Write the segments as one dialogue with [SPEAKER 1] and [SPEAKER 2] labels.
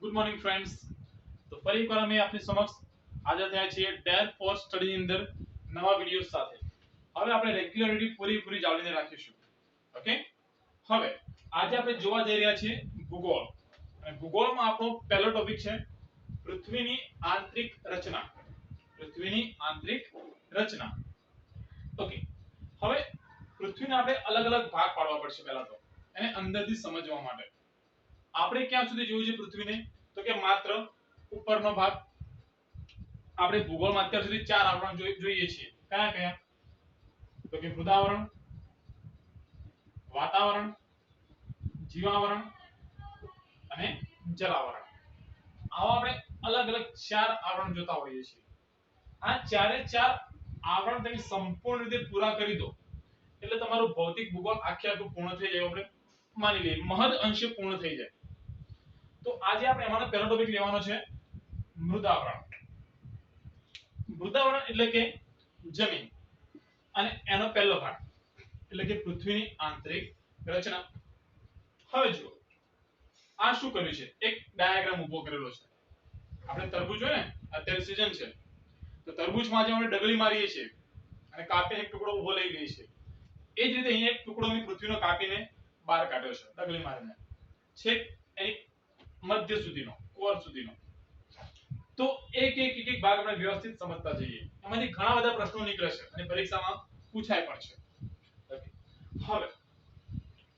[SPEAKER 1] Good morning friends. તો ફરી એકવાર અમે આપની સમક્ષ હાજર થયા છીએ ડેર ફોર સ્ટડી ની અંદર નવા વિડિયોઝ સાથે. હવે આપણે રેગ્યુલરિટી પૂરી જાળવીને રાખીશું. ઓકે, હવે આજે આપણે જોવા જઈ રહ્યા છીએ ભૂગોળ. અને ભૂગોળમાં આપણો પહેલો ટોપિક છે પૃથ્વીની આંતરિક રચના. પૃથ્વીની આંતરિક રચના. ઓકે, હવે પૃથ્વીને આપણે અલગ અલગ ભાગ પાડવા પડશે. પહેલા તો એને અંદરથી સમજવા માટે આપણે ક્યાં સુધી જોયું છે પૃથ્વીને, તો કે માત્ર ઉપરનો ભાગ. આપણે ભૂગોળમાં અત્યાર સુધી ચાર આવરણ જોઈએ છીએ. કયા કયા? તો કે મૃદાવરણ, વાતાવરણ, જીવાવરણ અને જલાવરણ. આવા આપણે અલગ અલગ ચાર આવરણ જોતા હોઈએ છીએ. આ ચારે ચાર આવરણ તમે સંપૂર્ણ રીતે પૂરા કરી દો એટલે તમારું ભૌતિક ભૂગોળ આખું પૂર્ણ થઈ જાય. આપણે માની લઈએ મહદ અંશે પૂર્ણ થઈ જાય. તો આજે આપણે એમાંનો પહેલો ટોપિક લેવાનો છે મૃદાવરણ. મૃદાવરણ એટલે કે જમીન અને એનો પહેલો ભાગ એટલે કે પૃથ્વીની આંતરિક રચના. હવે જુઓ આ શું કર્યું છે, એક ડાયાગ્રામ ઉભો કરેલો છે. આપણે તરબૂચ હોય ને, અત્યારે સીઝન છે તો તરબૂચમાં જે આપણે ડગલી મારીએ છીએ અને કાપીને એક ટુકડો ઉભો લઈ લઈએ છીએ, એ જ રીતે અહીંયા એક ટુકડો મેં પૃથ્વીનો કાપીને બહાર કાઢ્યો છે ડગલી મારીને, છેક એની મધ્ય સુધીનો, કોર સુધીનો. તો એક ભાગ આપણે વ્યવસ્થિત સમજતા જઈએ. એમાંથી ઘણા બધા પ્રશ્નો નીકળે છે અને પરીક્ષામાં પૂછાય પણ છે. હવે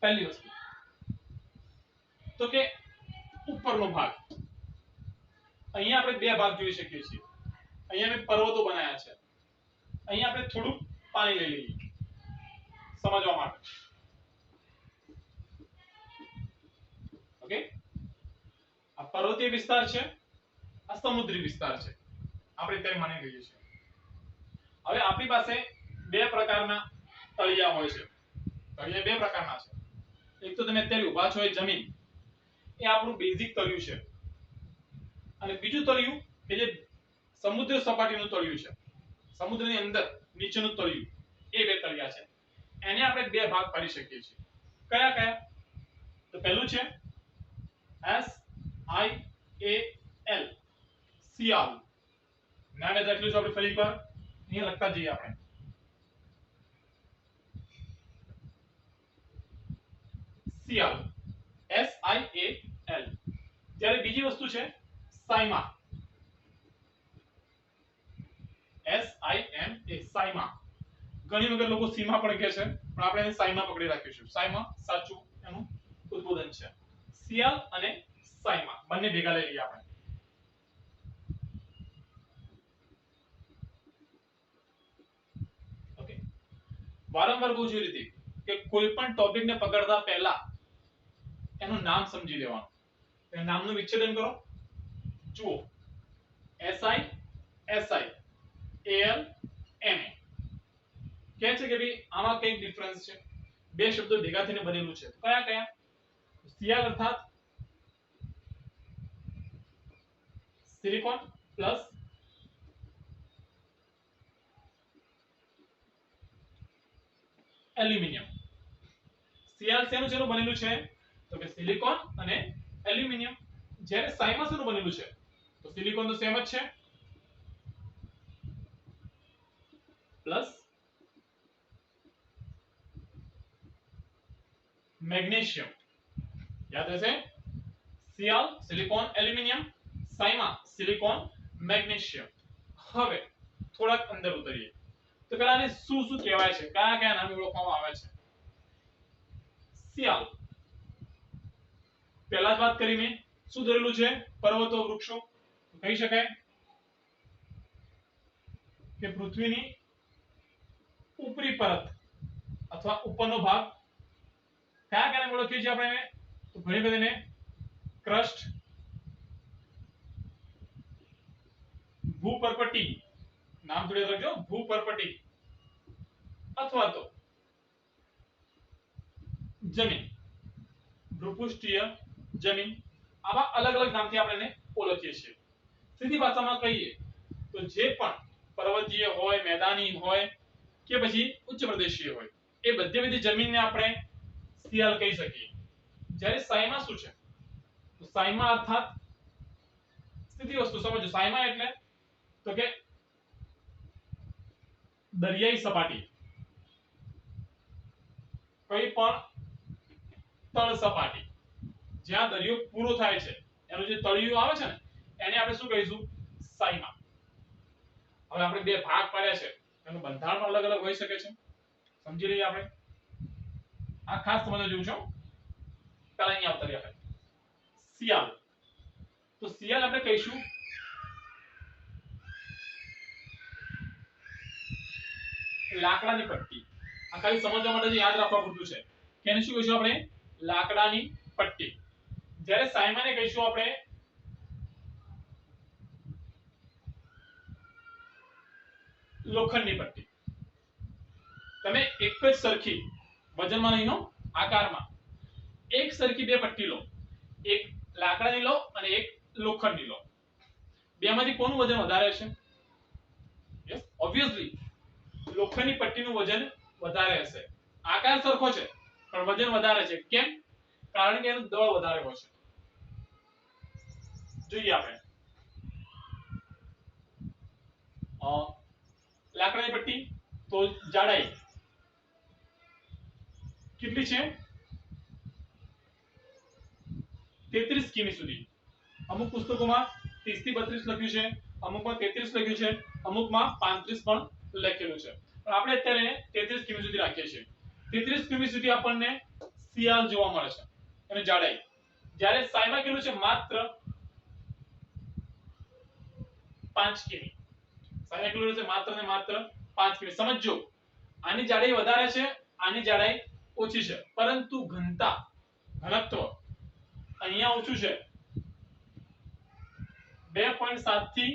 [SPEAKER 1] પહેલી વસ્તુ તો કે ઉપરનો ભાગ. અહીંયા આપણે બે ભાગ જોઈ શકીએ છીએ. અહીંયા મેં પર્વતો બનાવ્યા છે. અહીંયા આપણે થોડું પાણી લઈ લઈએ સમજવા માટે. ઓકે, આ પર્વતીય વિસ્તાર છે, આ સમુદ્રી વિસ્તાર છે. આપણે તે માની લઈએ છીએ. હવે આપણી પાસે બે પ્રકારના તળિયા હોય છે. તળિયા બે પ્રકારના છે. એક તો તમે અત્યારે ઊભા છો એ જમીન, એ આપણું બેઝિક તળિયું છે. અને બીજું તળિયું કે જે સમુદ્ર સપાટીનું તળિયું છે, સમુદ્રની અંદર નીચેનું તળિયું, એ બે તળિયા છે. એને આપણે બે ભાગ પાડી શકીએ છીએ. કયા કયા? તો પહેલું છે SIAL, સિયાલ. નામ યાદ રાખી લો. આપણે ફરી એકવાર અહીંયા લખતા જઈએ. આપણે સિયાલ, SIAL. જ્યારે બીજી વસ્તુ છે સાયમા, SIMA, સાયમા. ઘણી વખત લોકો સીમા પણ કહે છે, પણ આપણે એને સાયમા પકડી રાખીશું. સાયમા સાચું એનું ઉદ્બોધન છે. સિયાલ અને સાયમા બંને ભેગા લઈ લઈએ આપણે. ઓકે, વારંવાર કહું છું એ રીતે કે કોઈ પણ ટોપિકને પકડતા પહેલા એનું નામ સમજી લેવાનું. એ નામનું વિચ્છેદન કરો. જુઓ, SI, SI, AL, MA. કહે છે કે ભાઈ આમાં કઈ ડિફરન્સ છે? બે શબ્દો ભેગા થઈને બનેલું છે. કયા કયા? સિયાલ અર્થાત સિલિકોન પ્લસ એલ્યુમિનિયમ. સિયાલ શેનું બનેલું છે? તો કે સિલિકોન અને એલ્યુમિનિયમ. જ્યારે સાયમા શેનું બનેલું છે? તો સિલિકોન તો સેમ જ છે, પ્લસ મેગ્નેશિયમ. યાદ રહેશે? સિયાલ silicon aluminium, Saima silicon magnesium. હવે થોડાક અંદર ઉતરીએ તો પેલા આને શું શું કહેવાય છે, કયા કયા નામે ઓળખવામાં આવે છે? સિયાલ પહેલા જ વાત કરી મેં, શું દોરેલું છે? પર્વતો, વૃક્ષો. કહી શકાય કે પૃથ્વીની ઉપરી પરત અથવા ઉપરનો ભાગ. કયા કયા ઓળખીએ છીએ આપણે? તો ઘણી બધી ને ક્રસ્ટ, ભૂપરપટ્ટી. નામ જોડે રાખજો, ભૂપરપટ્ટી. અથવા તો જમીન, ભૂપૃષ્ઠીય જમીન. આવા અલગ અલગ નામથી આપણે એને ઓળખીએ છીએ. સીધી ભાષામાં કહીએ તો જે પણ પર્વતીય હોય, મેદાની હોય કે પછી ઉચ્ચ પ્રદેશીય હોય, એ બધી જમીનને આપણે સિયાલ કહી શકીએ. જ્યારે સાયમા શું છે? તો સાયમા અર્થાત સીધી વસ્તુ સમજો સાયમા એટલે તો કે દરિયાઈ સપાટી કોઈ પણ તળ સપાટી જ્યાં દરિયો પૂરો થાય છે એનું જે તળિયું આવે છે ને એને આપણે શું કહીશું સાયમા. હવે આપણે બે ભાગ પાડ્યા છે એનું બંધારણ અલગ અલગ હોઈ શકે છે સમજી લઈએ આપણે. આ ખાસ સમજવા જેવું છે. પહેલા અહીંયા આવતા રહ્યા શિયાળ. તો શિયાળ આપણે કહીશું લાકડાની પટ્ટી. આ ખાલી સમજવા માટે યાદ રાખવા પૂરતું છે કે એને શું કહીશું આપણે લાકડાની પટ્ટી. જ્યારે સાયમાને કહીશું આપણે લોખંડની પટ્ટી. તમે એક જ સરખી વજનમાં નહીં લો આકારમાં એક સરખી બે પટ્ટી લો, એક લાકડાની લો અને એક લોખંડની લો. બેમાંથી કોનું વજન વધારે છે? યસ ઓબ્વિયસલી લોખંડની પટ્ટીનું વજન વધારે હશે. આકાર સરખો છે પણ વજન વધારે છે. કેમ? કારણ કે એનું દળ વધારે હોય છે. જોઈએ આપણે લાકડાની પટ્ટી તો જાડાઈ કેટલી છે 33 કિમી સુધી. અમુક પુસ્તકોમાં 30 થી 32 લખ્યું છે, અમુકમાં 33 લખ્યું છે, અમુકમાં 35 પણ લખેલું છે. પણ આપણે અત્યારે 33 કિમી સુધી રાખીએ છીએ. 33 કિમી સુધી આપણને શિયાળ જોવા મળે છે અને જાડાઈ. જ્યારે સાયમા કેટલું છે? માત્ર 5 કિમી. સાયમા કેટલું છે? માત્ર ને માત્ર 5 કિમી. સમજો આની જાડાઈ વધારે છે, આની જાડાઈ ઓછી છે, પરંતુ ઘનતા ઘનત્વ અહીંયા ઓછું છે. 2.7 થી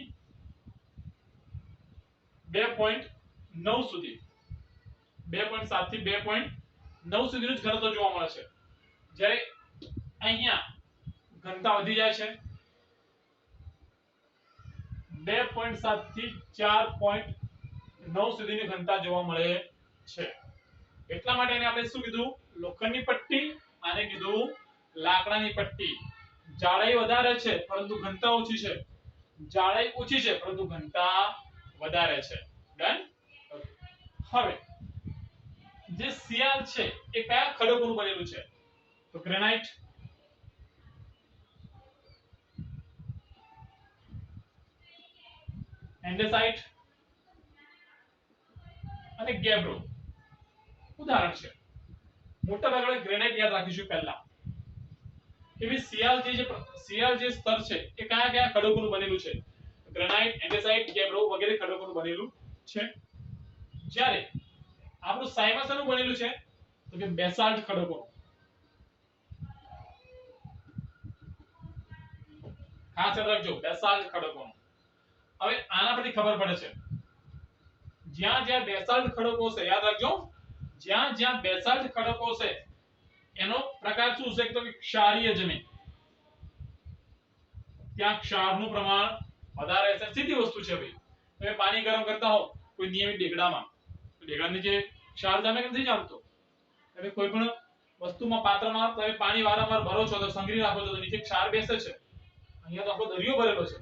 [SPEAKER 1] 2.9 સુધી 2.7 થી 2.9 સુધીનું જ ઘનત્વ જોવા મળે છે. જ્યારે અહીંયા ઘનતા વધી જાય છે 2.7 થી 4.9 સુધીની ઘનતા જોવા મળે છે. એટલા માટે એને આપણે શું કીધું? લોખંડની પટ્ટી. આને કીધું લાકડાની પટ્ટી. જાડાઈ વધારે છે પરંતુ ઘનતા ઓછી છે, જાડાઈ ઓછી છે પરંતુ ઘનતા વધારે છે. ડન. હવે જે શિયાળ છે એ કયા ખડકોનું બનેલું છે? તો ગ્રેનાઇટ, એન્ડેસાઇટ અને ગેબ્રો ઉદાહરણ છે. મોટા ભાગે ગ્રેનાઇટ યાદ રાખીશું પહેલા. એવી શિયાળ જે સ્તર છે એ કયા કયા ખડકોનું બનેલું છે? ગ્રેનાઇટ, એન્ડેસાઇટ, ગેબ્રો વગેરે ખડકોનું બનેલું છે. જ્યારે આપણું સાયમા શેનું બનેલું છે? તો કે બેસાલ્ટ ખડકોનું. ખાસ યાદ રાખજો બેસાલ્ટ ખડકોનું. હવે આના પરથી ખબર પડે છે જ્યાં જ્યાં બેસાલ્ટ ખડકો છે, યાદ રાખજો જ્યાં જ્યાં બેસાલ્ટ ખડકો છે એનો પ્રકાર શું છે? તો ક્ષારીય જમીન. ત્યાં ક્ષારનું પ્રમાણ વધારે છે. સીધી વસ્તુ છે ભાઈ. તમે પાણી ગરમ કરતા હો કોઈ નિયમિત ડેગડામાં, ડેગડાની જે ક્ષાર જામે કે નથી જામતો. તમે કોઈ પણ વસ્તુમાં પાત્રમાં તમે પાણી વારંવાર ભરો છો તો સંગ્રહી રાખો છો તો નીચે ક્ષાર બેસે છે. અહીંયા તો આખો દરિયો ભરેલો છે,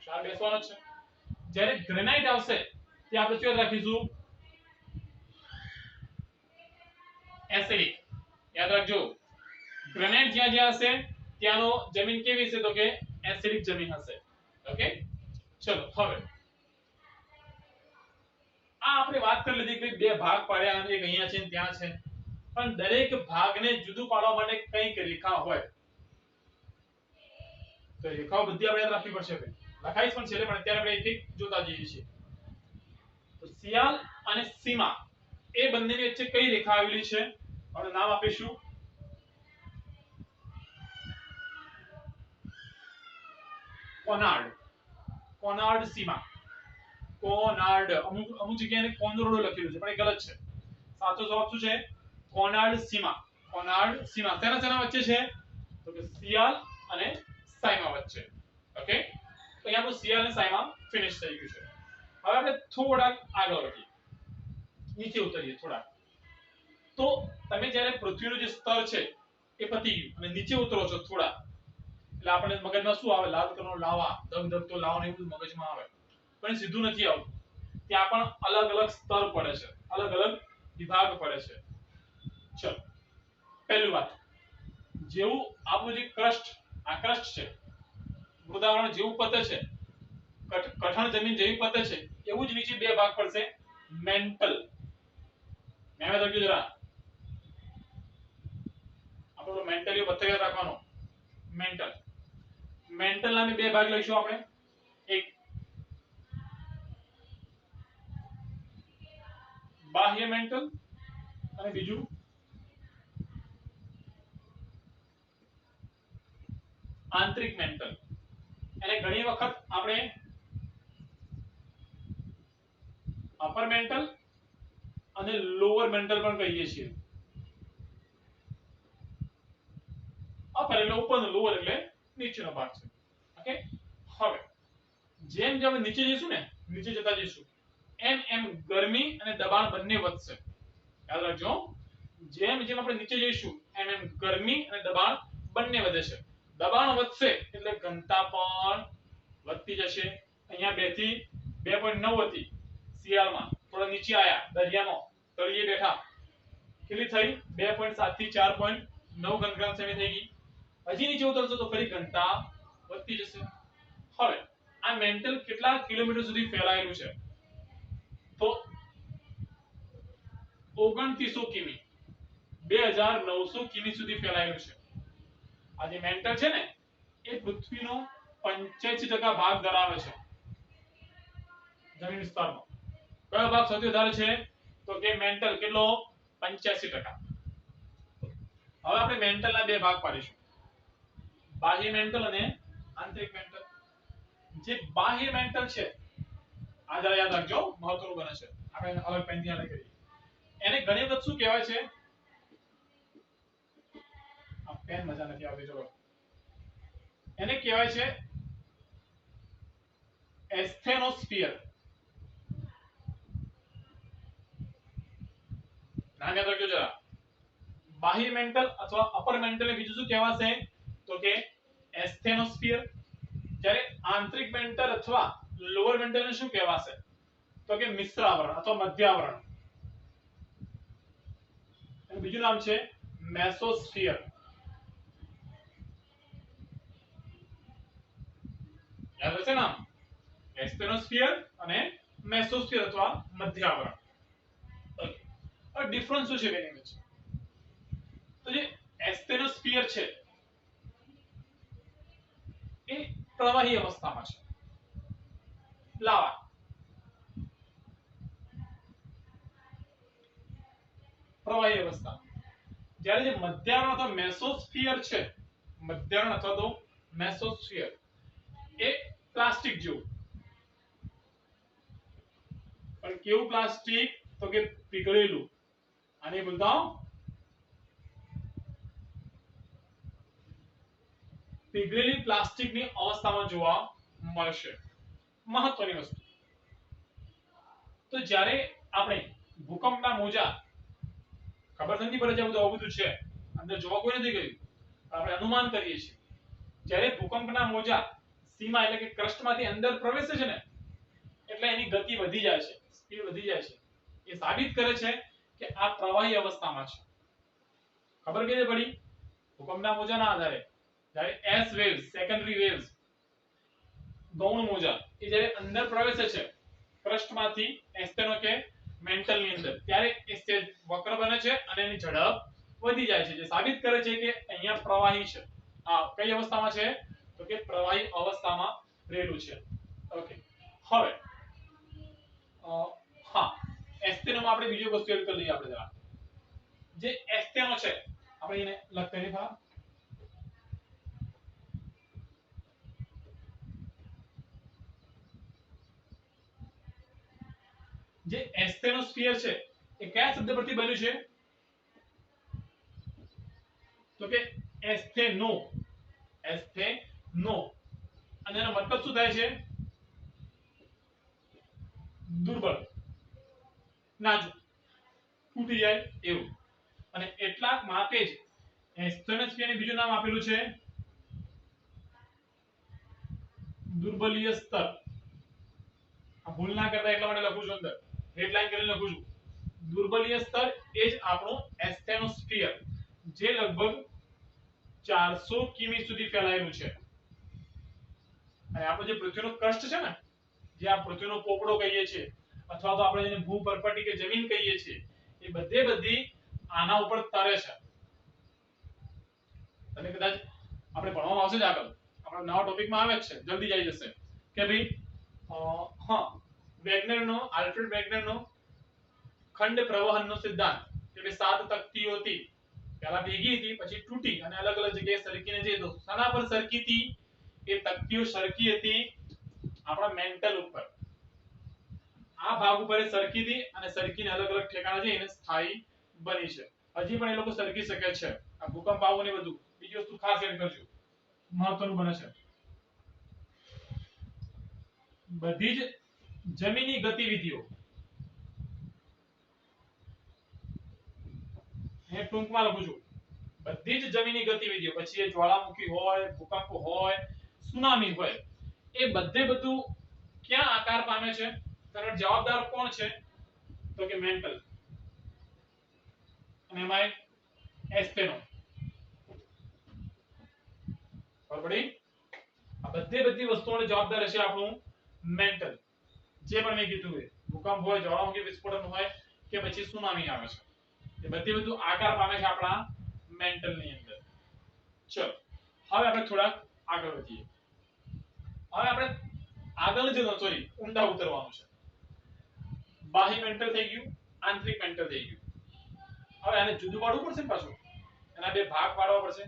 [SPEAKER 1] ક્ષાર બેસવાનો છે. જ્યારે ગ્રેનાઇટ આવશે ત્યાં આપણે શું રાખીશું? એસિડિક. યાદ રાખજો ગ્રેનાઇટ જ્યાં જ્યાં હશે ત્યાંનો જમીન કેવી હશે? તો કે એસિડિક જમીન હશે. ઓકે ચલો હવે આ આપણે વાત કરી લીધી કે બે ભાગ પાડ્યા અને એક અહીંયા છે ત્યાં છે. પણ દરેક ભાગને જુદું પાડવા માટે કંઈક રેખા હોય તો રેખાઓ બધી આપણે યાદ રાખવી પડશે. લખાઈશ પણ છે પણ અત્યારે આપણે એક એક જોતા જઈએ છીએ. તો શિયાળ અને સીમા એ બંનેની વચ્ચે કઈ રેખા આવેલી છે? અને નામ આપીશું કોનાર્ડ. કોનાર્ડ સીમા. કોનાર્ડ. અમુક જગ્યાએ કોનરોડો લખેલું છે પણ એ ગલત છે. સાચો જવાબ શું છે? કોનાર્ડ સીમા. કોનાર્ડ સીમા તેના તેના વચ્ચે છે તો કે શિયાળ અને સાયમા વચ્ચે. ઓકે તો અહીંયા આપણું શિયાળ અને સાયમા ફિનિશ થઈ ગયું છે. હવે આપણે થોડાક આગળ વધીએ, નીચે ઉતરીએ થોડા. તો તમે જ્યારે પૃથ્વીનું જે સ્તર છે એ પતી ગયું અને નીચે ઉતરો છો થોડા એટલે આપણે મગજમાં શું આવે, લાલ કલરનો લાવા, ધગધગતો લાવો ને એવું બધું મગજમાં આવે, પણ સીધું નથી આવતું. ત્યાં પણ અલગ અલગ સ્તર પડે છે, અલગ અલગ વિભાગ પડે છે. ચલો પહેલી વાત, જેવું આપણું જે ક્રસ્ટ, આ ક્રસ્ટ છે, મૃદાવરણ જેવું પતે છે, કઠણ જમીન જેવી પતે છે, એવું જ નીચે બે ભાગ પડશે, મેન્ટલ. મેં તો કીધું જરા આપણો મેન્ટલી પત્રક રાખવાનો. મેન્ટલ, મેન્ટલ ના બે ભાગ લઈશું આપણે, એક બાહ્ય મેન્ટલ અને બીજું આંતરિક મેન્ટલ. એને ઘણી વખત આપણે અપર મેન્ટલ અને લોઅર મેન્ટલ પણ કહીએ છીએ. અપર એટલે ઉપરનો, લોઅર એટલે નીચેનો ભાગ છે. ઓકે, હવે જેમ જેમ નીચે જઈશું ને, નીચે જતા જઈશું, એમ એમ ગરમી અને દબાણ બંને વધશે. યાદ રાખજો, જેમ જેમ આપણે નીચે જઈશું એમ એમ ગરમી અને દબાણ બંને વધે છે. દબાણ વધશે એટલે ઘનતા પણ વધતી જશે. અહીંયા 2 થી 2.9 હતી શિયાળમાં, થોડા નીચે આયા દરિયામાં, તળિયે બેઠા, કેટલી થઈ 2.7 થી 4.9 ઘનગ્રામ સેમી થઈ ગઈ. હજી નીચે ઉતરશો તો ફરી ઘનતા વધતી જશે. હવે આ મેન્ટલ કેટલા કિલોમીટર સુધી ફેલાયેલું છે? તો 2900 કિમી, 2900 કિમી સુધી ફેલાયેલું છે. આ જે મેન્ટલ છે ને, એ પૃથ્વીનો 85% ભાગ ધરાવે છે જમીન વિસ્તારનો. કયો ભાગ સૌથી વધારે છે? તો કે મેન્ટલ. કેટલો? 85%. હવે આપણે મેન્ટલના બે ભાગ પાડીશું, બાહ્ય મેન્ટલ અને આંતરિક મેન્ટલ. જે બાહ્ય મેન્ટલ છે, આ જરા યાદ રાખજો, મહત્વનું બને છે, આપણે અલગ પેનથી યાદ કરીએ. એને ઘણી વખત શું કહેવાય છે? આ પેન મજા નથી આવતી, ચલો. એને કહેવાય છે એસ્થેનોસ્ફિયર. નામ યાદ રાખજો જરા. બાહ્ય મેન્ટલ અથવા અપર મેન્ટલ ને બીજું શું કહેવાશે? તો કે એસ્થેનોસ્ફિયર. જ્યારે આંતરિક મેન્ટલ અથવા લોઅર મેન્ટલ ને શું કહેવાશે? તો કે મિશ્ર આવરણ અથવા મધ્ય આવરણ. અને બીજું નામ છે મેસોસ્ફિયર. યાદ હશે નામ, એસ્થેનોસ્ફિયર અને મેસોસ્ફિયર અથવા મધ્ય આવરણ. ઓકે, હવે ડિફરન્સ શું છે બેની વચ્ચે? તો જે એસ્થેનોસ્ફિયર છે એ પ્રવાહી અવસ્થામાં છે, લાવા. પ્રવાહી અવસ્થા. જ્યારે જે મધ્યાવરણ અથવા મેસોસ્ફિયર છે, મધ્યાવરણ અથવા તો મેસોસ્ફિયર, એ પ્લાસ્ટિક જેવું. પણ કેવું પ્લાસ્ટિક? તો કે પીગળેલું. આને બોલતા પીગળેલી પ્લાસ્ટિકની અવસ્થામાં જોવા મળશે. મહત્વની વસ્તુ. તો જ્યારે આપણે ભૂકંપના મોજા, ખબર નથી પડે છે બધું બધું છે, અંદર જોવા કોઈ નથી ગયું, આપણે અનુમાન કરીએ છીએ. જ્યારે ભૂકંપના મોજા સીમા એટલે કે ક્રસ્ટમાંથી અંદર પ્રવેશે છે ને, એટલે એની ગતિ વધી જાય છે, સ્પીડ વધી જાય છે. એ સાબિત કરે છે કે આ પ્રવાહી અવસ્થામાં છે. ખબર કેવી પડી? ભૂકંપના મોજાના આધારે જ્યારે એસ વેવ્સ, સેકન્ડરી વેવ્સ, ગૌણ મોજા એ જ્યારે અંદર પ્રવેશે છે ક્રસ્ટમાંથી એસ્ટેનો કે મેન્ટલની અંદર, ત્યારે એ સ્ટેજ વક્ર બને છે અને એની ઝડપ વધી જાય છે, જે સાબિત કરે છે કે અહીંયા પ્રવાહી છે. આ કઈ અવસ્થામાં છે? તો કે પ્રવાહી અવસ્થામાં રહેલું છે. ઓકે, હવે હા, એસ્ટેનોમાં આપણે બીજી વસ્તુ એડ કરી લઈએ આપણે જરા. જે એસ્ટેનો છે, આપણે એને લખતા નહીં થા, જે એસ્થેનોસ્ફિયર છે એ કયા શબ્દ પરથી બન્યું છે? તો કે એસ્થેનો. એસ્થેનો. અને એનો મતલબ શું થાય છે? દુર્બળ, નાજુક, તૂટી જાય એવું. અને એટલા માટે જ એસ્થેનોસ્ફિયર ને બીજું નામ આપેલું છે દુર્બલીય સ્તર. આ ભૂલ ના કરતા એટલા માટે લખું છું, અંદર હેડલાઇન કરીને લખું છું. દુર્બલીય સ્તર એ જ આપણું એસ્ટેનોસ્ફિયર, જે લગભગ 400 કિમી સુધી ફેલાયેલું છે. અને આપણો જે પૃથ્વીનો ક્રસ્ટ છે ને, જે આ પૃથ્વીનો પોપડો કહીએ છીએ, અથવા તો આપણે જેને ભૂપરપટી કે જમીન કહીએ છીએ, એ બધી આના ઉપર તરે છે. અને કદાચ આપણે ભણવામાં આવશે જ આગળ, આપણા નવા ટોપિકમાં આવે જ છે, જલ્દી આવી જશે કે ભાઈ હા, વેગનરનો આલ્ફ્રેડ વેગનરનો ખંડ પ્રવહનનો સિદ્ધાંત કે ભાઈ 7 તકતીઓ હતી, પહેલા ભેગી હતી, પછી તૂટી અને અલગ અલગ જગ્યાએ સરકીને જઈ. તો શાના પર સરકી હતી? એ તકતીઓ સરકી હતી આપણા મેન્ટલ ઉપર. આ ભાગ ઉપર સરકી હતી અને સરકીને અલગ અલગ ઠેકાણે જઈને સ્થાયી બની છે. હજી પણ એ લોકો સરકી શકે છે. આ ભૂકંપ આવો ને બધું. બીજી વસ્તુ ખાસ યાદ કરજો, મહત્વનું બને છે. બધી જ જમીની ગતિવિધિઓ એ ટૂંકમાં લખું છું. બધી જ જમીની ગતિવિધિઓ, પછી એ જ્વાળામુખી હોય, ભૂકંપ હોય, સુનામી હોય, એ બધું ક્યાં આકાર પામે છે? તેનો જવાબદાર કોણ છે? તો કે મેન્ટલ. અને એમાં એસ્ટેનો. બરાબર? આ બધી વસ્તુઓને જવાબદાર છે આપણું મેન્ટલ. જે પણ મેં કીધું હોય, ભૂકંપ હોય, જ્વાળામુખી વિસ્ફોટન હોય કે પછી સુનામી આવે છે, એ બધું આકાર પામે છે આપણા મેન્ટલ ની અંદર. ચલો હવે આપણે થોડા આગળ વધીએ. હવે આપણે આગળ જવાનું, સોરી, ઊંડા ઉતરવાનું છે. બાહ્ય મેન્ટલ થઈ ગયું, આંતરિક મેન્ટલ થઈ ગયું. હવે આને જુદું પાડવું પડશે પાછું, એના બે ભાગ પાડવા પડશે.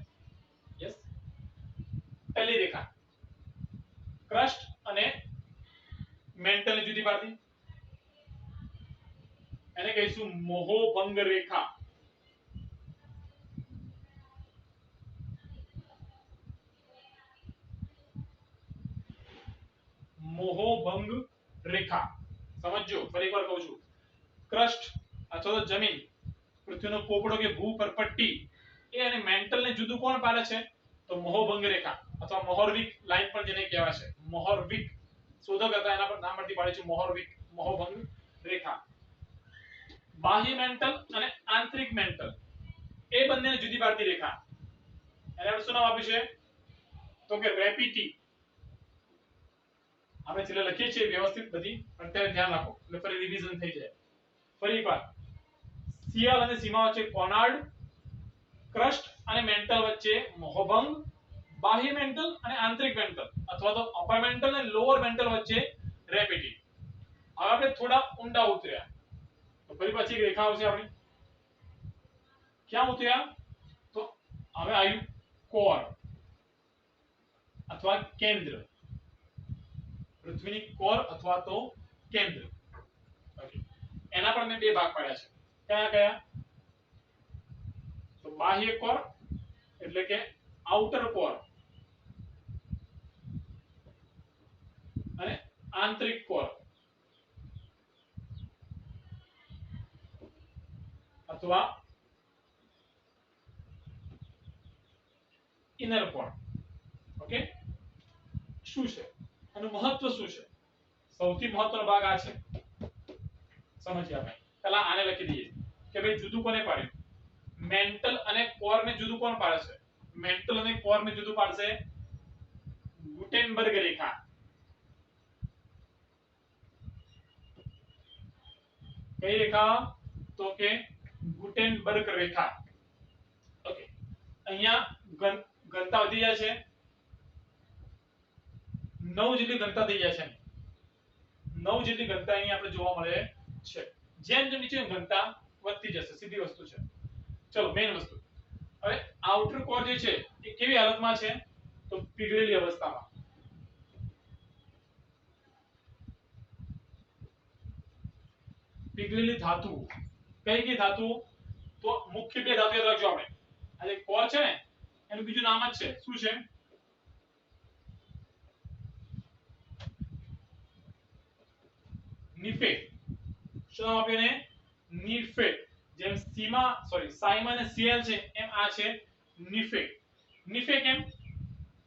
[SPEAKER 1] યસ. પહેલી રેખા ક્રસ્ટ અને મેન્ટલ જુદી પાડતી, એને કહીશું મોહોભંગ રેખા. મોહોભંગ રેખા સમજો. ફરી એકવાર કહું છું, ક્રસ્ટ અથવા તો જમીન, પૃથ્વીનો પોપડો કે ભૂપરપટ્ટી, એ અને મેન્ટલ ને જુદું કોણ પાડે છે? તો મોહોભંગ રેખા અથવા મોહરવિક લાઈન પણ જેને કહેવાય છે. મોહરવિક શોધક હતા, એના પર નામ પરથી પાડી છે મોહરવિક, મોહોભંગ રેખા. બાહ્ય મેન્ટલ અને આંતરિક મેન્ટલ, એ બંનેને જુદી પાડતી રેખા. એને આપણે શું નામ આપ્યું છે? તો કે રેપિટી. આપણે છેલ્લે લખીએ છીએ વ્યવસ્થિત બધી, પણ અત્યારે ધ્યાન રાખો એટલે ફરી રિવિઝન થઈ જાય. ફરી એકવાર, સિયાલ અને સીમા વચ્ચે કોનાર્ડ, ક્રસ્ટ અને મેન્ટલ વચ્ચે મોહભંગ, બાહ્ય મેન્ટલ અને આંતરિક મેન્ટલ અથવા તો અપર મેન્ટલ અને લોઅર મેન્ટલ વચ્ચે રેપિટી. હવે આપણે થોડા ઊંડા ઉતર્યા, તો ફરી પાછી એક રેખા આવશે આપણી. ક્યાં ઉતર્યા? તો હવે આવ્યું કોર અથવા કેન્દ્ર. પૃથ્વીની કોર અથવા તો કેન્દ્ર. ઓકે, એના પર મેં બે ભાગ પાડ્યા છે. કયા કયા? તો બાહ્ય કોર એટલે કે આઉટર કોર અને આંતરિક કોર અથવા ઇનર કોર. ઓકે, શું છે એનું મહત્વ? શું છે? સૌથી મહત્વનો ભાગ આ છે, સમજ્યા ભાઈ. પહેલા આને લખી દઈએ કે ભાઈ જુદું કોને પાડ્યું? મેન્ટલ અને કોર ને જુદું કોણ પાડે છે? મેન્ટલ અને કોર ને જુદું પાડશે ગુટેનબર્ગ રેખા. કઈ રેખા? તો કે ગુટેનબર્ગ રેખા. ઓકે, અહીંયા ઘનતા વધી જાય છે, 9 જેટલી ઘનતા થઈ જાય છે. 9 જેટલી ઘનતા અહીંયા આપણે જોવા મળે છે. જેમ જેમ નીચે ઘનતા વધતી જશે, સીધી વસ્તુ છે. ચલો મેઈન વસ્તુ. હવે આઉટર કોર જે છે એ કેવી હાલતમાં છે? તો પીગળેલી અવસ્થામાં. પીગળેલી ધાતુ. કઈ કઈ ધાતુ? તો મુખ્ય બે ધાતુ યાદ રાખજો આપણે. આ જે કોર છે ને, એનું બીજું નામ જ છે. શું છે? નિફેટ. શું નામ આપ્યું એને? નિફેટ. જેમ સીમા, સોરી, સાઇમન અને સીએલ છે, એમ આ છે નિફેટ. નિફે કેમ?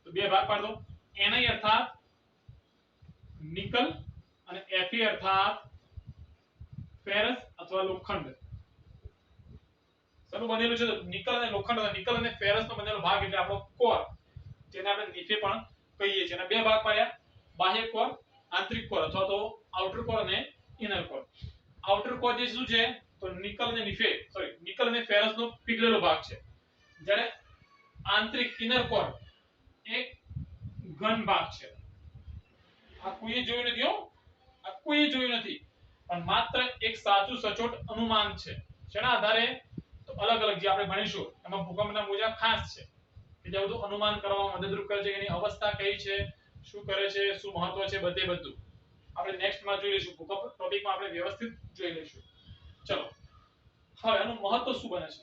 [SPEAKER 1] તો બે ભાગ પાડ દો. એનઆઈ અર્થાત નિકલ અને Fe અર્થાત ફેરસ અથવા લોખંડ સનું બનેલું છે નિકલ અને લોખંડ નિકલ અને ફેરસ નો બનેલો ભાગ એટલે આપણો કોર જેને આપણે નીચે પણ કહીએ છીએ અને બે ભાગ પાડ્યા બાહ્ય કોર આંતરિક કોર અથવા તો આઉટર કોર અને ઇનર કોર આઉટર કોર જે શું છે તો નિકલ અને નિકલ અને ફેરસ નો પીગળેલો ભાગ છે જ્યારે આંતરિક ઇનર કોર એક ઘન ભાગ છે આ કોઈ જોયું નથી હો આ કોઈ જોયું નથી પણ માત્ર એક સાચું સચોટ અનુમાન છે જેના આધારે તો અલગ અલગ જે આપણે ભણીશું એમાં ભૂકંપના મોજા ખાસ છે કે જે બધું અનુમાન કરવામાં મદદરૂપ કરે છે કે એની અવસ્થા કઈ છે શું કરે છે શું મહત્વ છે બધું આપણે નેક્સ્ટ માં જોઈ લઈશું ભૂકંપ ટોપિક માં આપણે વ્યવસ્થિત જોઈ લઈશું ચલો હવે એનું મહત્વ શું બને છે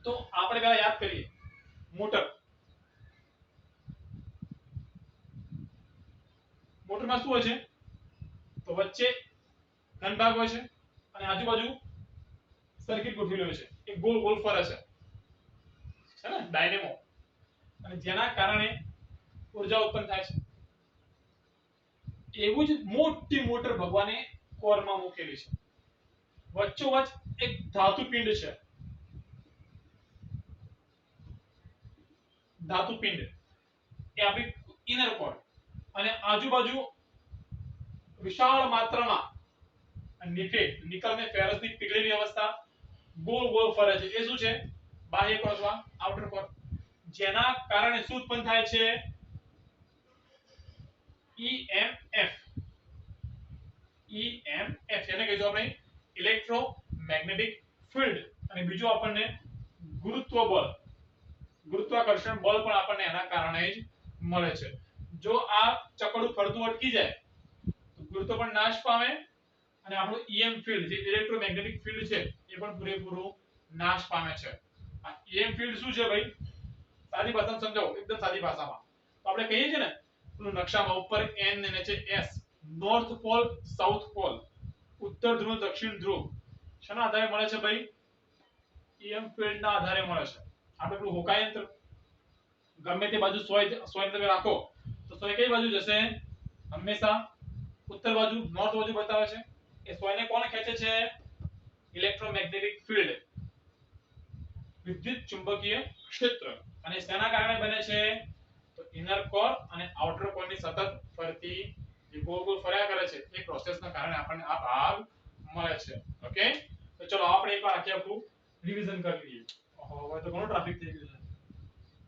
[SPEAKER 1] તો આપણે પહેલા યાદ કરીએ મોટરમાં શું હોય છે તો વચ્ચે ઘન ભાગ હોય છે અને આજુબાજુ સર્કિટ ગોઠવેલી હોય છે એક ગોળ ગોળ ફરે છે ને ડાયનેમો અને જેના કારણે ઉર્જા ઉત્પન્ન થાય છે એવું જ મોટી મોટર ભગવાને કોરમાં મૂકેલી છે વચ્ચોવચ એક ધાતુપિંડ છે ધાતુપિંડ એ આપણી ઇનર કોર અને આજુબાજુ વિશાળ માત્રામાં નિકલ અને ફેરસ ની પીગળેલી અવસ્થા ગોળ ગોળ ફરે છે એ શું છે બાહ્ય કોર અથવા આઉટર કોર જેના કારણે શું ઉત્પન્ન થાય છે EMF એને કહીશું આપણે ઇલેક્ટ્રોમેગ્નેટિક ફીલ્ડ અને બીજું આપણને ગુરુત્વાકર્ષણ બળ પણ આપણને એના કારણે જ મળે છે જો આ ચકડું ફરતું અટકી જાય તો ગુરુત્વ પણ નાશ પામે અને આપણું EM ફીલ્ડ જે ઇલેક્ટ્રોમેગ્નેટિક ફીલ્ડ છે એ પણ પૂરેપૂરું નાશ પામે છે આ EM ફીલ્ડ શું છે ભાઈ સાદી ભાષામાં સમજાવો એકદમ સાદી ભાષામાં તો આપણે કહીએ છીએ ને પેલું નકશામાં ઉપર N ને નીચે S north pole south pole ઉત્તર ધ્રુવ દક્ષિણ ધ્રુવ શેના આધારે મળે છે ભાઈ EM ફીલ્ડ ના આધારે મળે છે આપણે પેલું હોકાયંત્ર ગમે તે બાજુ સોય તમે રાખો તો સોય કઈ બાજુ જશે હંમેશા ઉત્તર બાજુ નોર્થ બાજુ બતાવે છે એ સોયને કોણ ખેંચે છે ઇલેક્ટ્રોમેગ્નેટિક ફીલ્ડ વિદ્યુત ચુંબકીય ક્ષેત્ર અને શેના કારણે બને છે તો ઇનર કોર અને આઉટર કોર ની સતત ફરતી જે ગોળ ગોળ ફર્યા કરે છે એ પ્રોસેસના કારણે આપણને આ ભાગ મળે છે ઓકે તો ચલો આપણે એકવાર આખી આપણું રિવિઝન કરી લઈએ હવે તો ઘણો ટ્રાફિક થઈ ગયો છે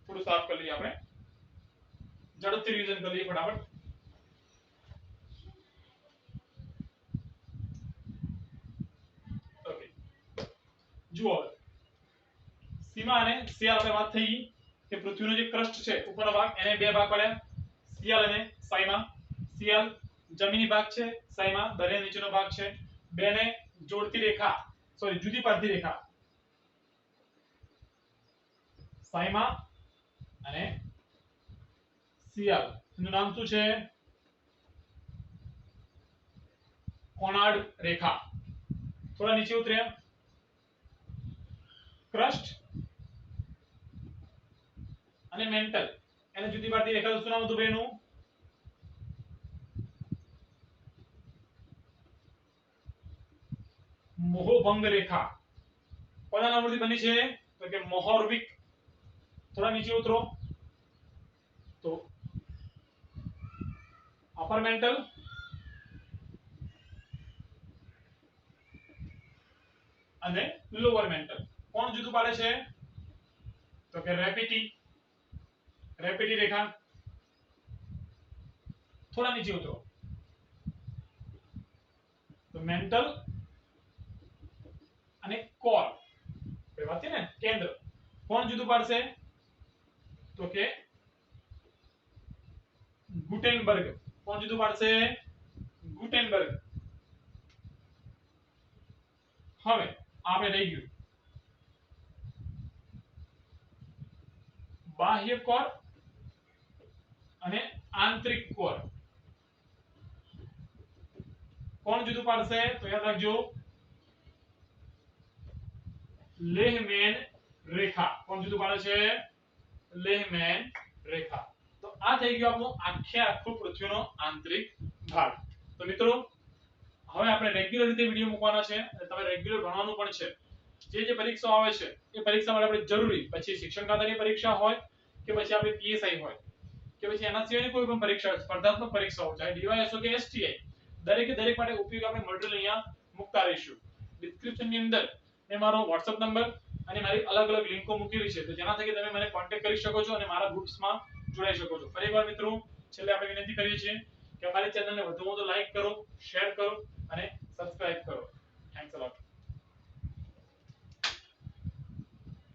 [SPEAKER 1] થોડું સાફ કરી લઈએ આપણે ઝડપથી રિવિઝન કરી લઈએ ફટાફટ ઓકે જુઓ સીમા અને શિયાળ આપણે વાત થઈ કે પૃથ્વીનો જે ક્રસ્ટ છે ઉપરનો ભાગ એને બે ભાગ પડ્યા શિયાળ અને સાયમા શિયાળ જમીની ભાગ છે સાયમા દરિયા નીચેનો ભાગ છે બેને જોડતી રેખા જુદી પાડતી રેખા સાયમા અને શિયાળ એનું નામ શું છે કોનાર્ડ રેખા થોડા નીચે ઉતર્યા ક્રસ્ટ અને મેન્ટલ એને જુદી પાડતી રેખા શું નામ હતું બેનું મોહભંગ રેખા કોના નામથી બની છે તો કે મોહરવિક થોડા નીચે ઉતરો તો અપર મેન્ટલ અને લોઅર મેન્ટલ કોણ જુદું પાડે છે તો કે રેપિટી રેખા થોડા નીચે ઉતરો તો મેન્ટલ અને કોર એ વાત છે ને કેન્દ્ર કોણ જુદું પાડશે તો કે ગુટેનબર્ગ કોણ જુદું પાડશે ગુટેનબર્ગ હવે આપણે રહી ગયું બાહ્ય કોર અને આંતરિક કોર કોણ જુદું પાડશે તો યાદ રાખજો લેહમેન રેખા કોણ જુદું પાડે છે લેહમેન રેખા તો આ થઈ ગયું આપણું આખું પૃથ્વીનો આંતરિક ભાગ. તો મિત્રો હવે આપણે રેગ્યુલર રીતે વિડિયો મૂકવાના છે અને તમે રેગ્યુલર ભણવાનું પણ છે. જે પરીક્ષાઓ આવે છે એ પરીક્ષા માટે આપણે જરૂરી પછી શિક્ષણ ખાતાની પરીક્ષા હોય કે પછી આપણી પીએસઆઈ હોય કે પછી એના સિવાયની કોઈ પણ પરીક્ષા સ્પર્ધાત્મક પરીક્ષાઓ ચાહે ડીવાયએસઓ કે એસટીઆઈ દરેક માટે ઉપયોગી આપણે મટીરીયલ અહીંયા મૂકતા રહીશું. ડિસ્ક્રિપ્શનની અંદર મેં મારો WhatsApp નંબર અને મારી અલગ-અલગ લિંકો મૂકેલી છે તો જેના થકી તમે મને કોન્ટેક્ટ કરી શકો છો અને મારા ગ્રુપ્સમાં જોડાઈ શકો છો. ફરીવાર મિત્રો છેલ્લે આપણે વિનંતી કરીએ છીએ કે અમારી ચેનલને વધુમાં વધુ લાઈક કરો, શેર કરો અને સબસ્ક્રાઇબ કરો. થેન્ક્સ અ લોટ.